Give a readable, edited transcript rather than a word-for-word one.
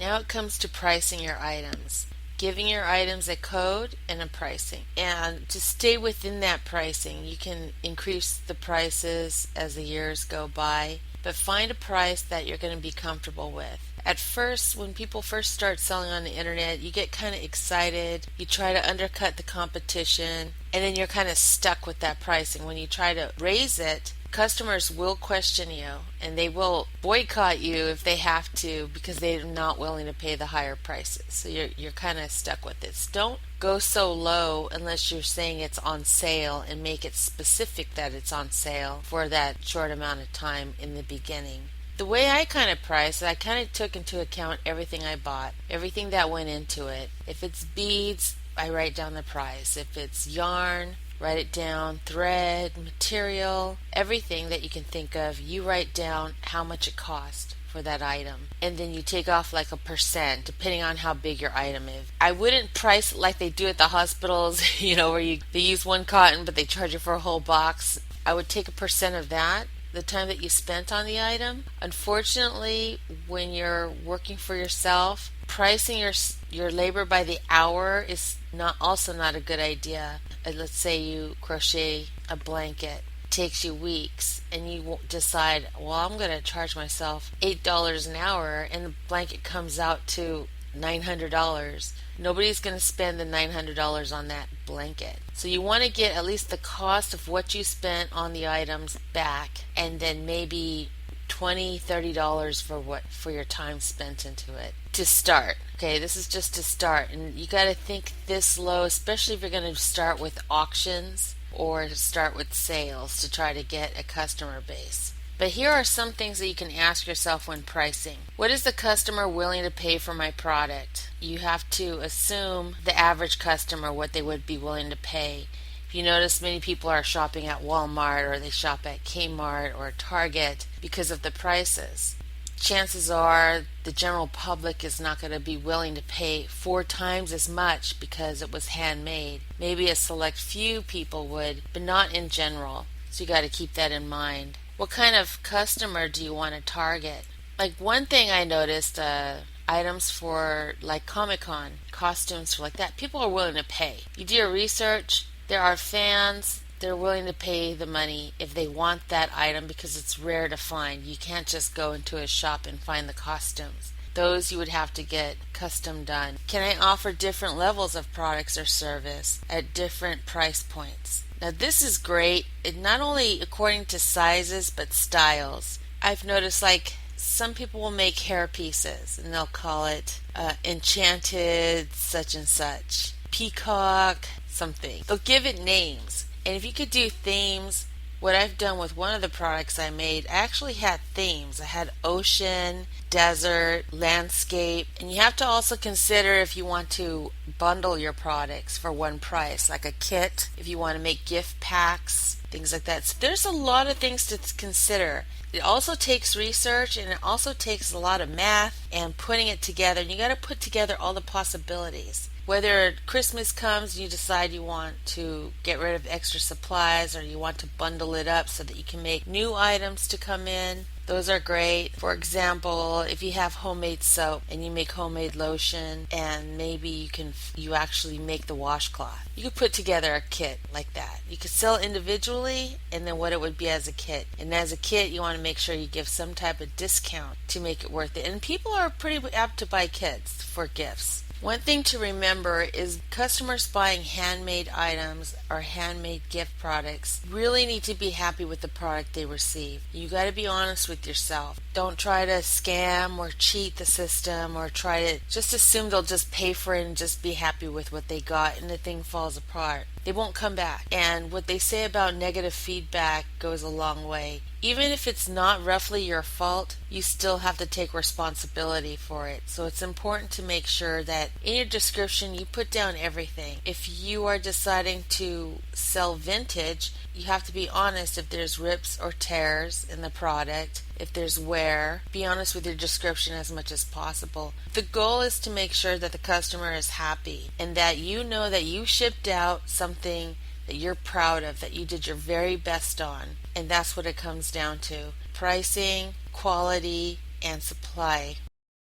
Now it comes to pricing your items. Giving your items a code and a pricing. And to stay within that pricing, you can increase the prices as the years go by, but find a price that you're going to be comfortable with. At first, when people first start selling on the internet, you get kind of excited. You try to undercut the competition, and then you're kind of stuck with that pricing. When you try to raise it, customers will question you and they will boycott you if they have to because they're not willing to pay the higher prices. So you're kind of stuck with this. Don't go so low unless you're saying it's on sale, and make it specific that it's on sale for that short amount of time in the beginning. The way I kind of price, I kind of took into account everything I bought, everything that went into it. If it's beads, I write down the price. If it's yarn, write it down. Thread, material, everything that you can think of, you write down how much it cost for that item. And then you take off like a percent depending on how big your item is. I wouldn't price it like they do at the hospitals, where they use one cotton but they charge you for a whole box. I would take a percent of that, the time that you spent on the item. Unfortunately, when you're working for yourself, pricing your labor by the hour is not a good idea. Let's say you crochet a blanket. It takes you weeks, and you decide, well, I'm going to charge myself $8 an hour, and the blanket comes out to $900. Nobody's going to spend the $900 on that blanket. So you want to get at least the cost of what you spent on the items back, and then maybe $20-$30 for your time spent into it to start. Okay, this is just to start, and you got to think this low, especially if you're going to start with auctions or to start with sales to try to get a customer base. But here are some things that you can ask yourself when pricing. What is the customer willing to pay for my product? You have to assume the average customer, what they would be willing to pay. If you notice, many people are shopping at Walmart, or they shop at Kmart or Target because of the prices. Chances are the general public is not going to be willing to pay 4 times as much because it was handmade. Maybe a select few people would, but not in general. So you got to keep that in mind. What kind of customer do you want to target? Like, one thing I noticed, items for like Comic-Con, costumes for like that, people are willing to pay. You do your research, there are fans, they're willing to pay the money if they want that item because it's rare to find. You can't just go into a shop and find the costumes. Those you would have to get custom done. Can I offer different levels of products or service at different price points? Now this is great, not only according to sizes but styles. I've noticed like some people will make hair pieces and they'll call it enchanted such and such, peacock something. They'll give it names. And if you could do themes, what I've done with one of the products I made, I actually had themes. I had ocean, desert, landscape, and you have to also consider if you want to bundle your products for one price, like a kit, if you want to make gift packs, things like that. So there's a lot of things to consider. It also takes research, and it also takes a lot of math and putting it together. And you got to put together all the possibilities. Whether Christmas comes and you decide you want to get rid of extra supplies, or you want to bundle it up so that you can make new items to come in, those are great. For example, if you have homemade soap and you make homemade lotion, and maybe you actually make the washcloth, you could put together a kit like that. You could sell individually, and then what it would be as a kit. And as a kit, you want to make sure you give some type of discount to make it worth it. And people are pretty apt to buy kits for gifts. One thing to remember is customers buying handmade items or handmade gift products really need to be happy with the product they receive. You got to be honest with yourself. Don't try to scam or cheat the system, or try to just assume they'll just pay for it and just be happy with what they got and the thing falls apart. They won't come back. And what they say about negative feedback goes a long way. Even if it's not roughly your fault, you still have to take responsibility for it. So it's important to make sure that in your description you put down everything. If you are deciding to sell vintage, you have to be honest if there's rips or tears in the product. If there's wear, be honest with your description as much as possible. The goal is to make sure that the customer is happy and that you know that you shipped out something that you're proud of, that you did your very best on. And that's what it comes down to. Pricing, quality, and supply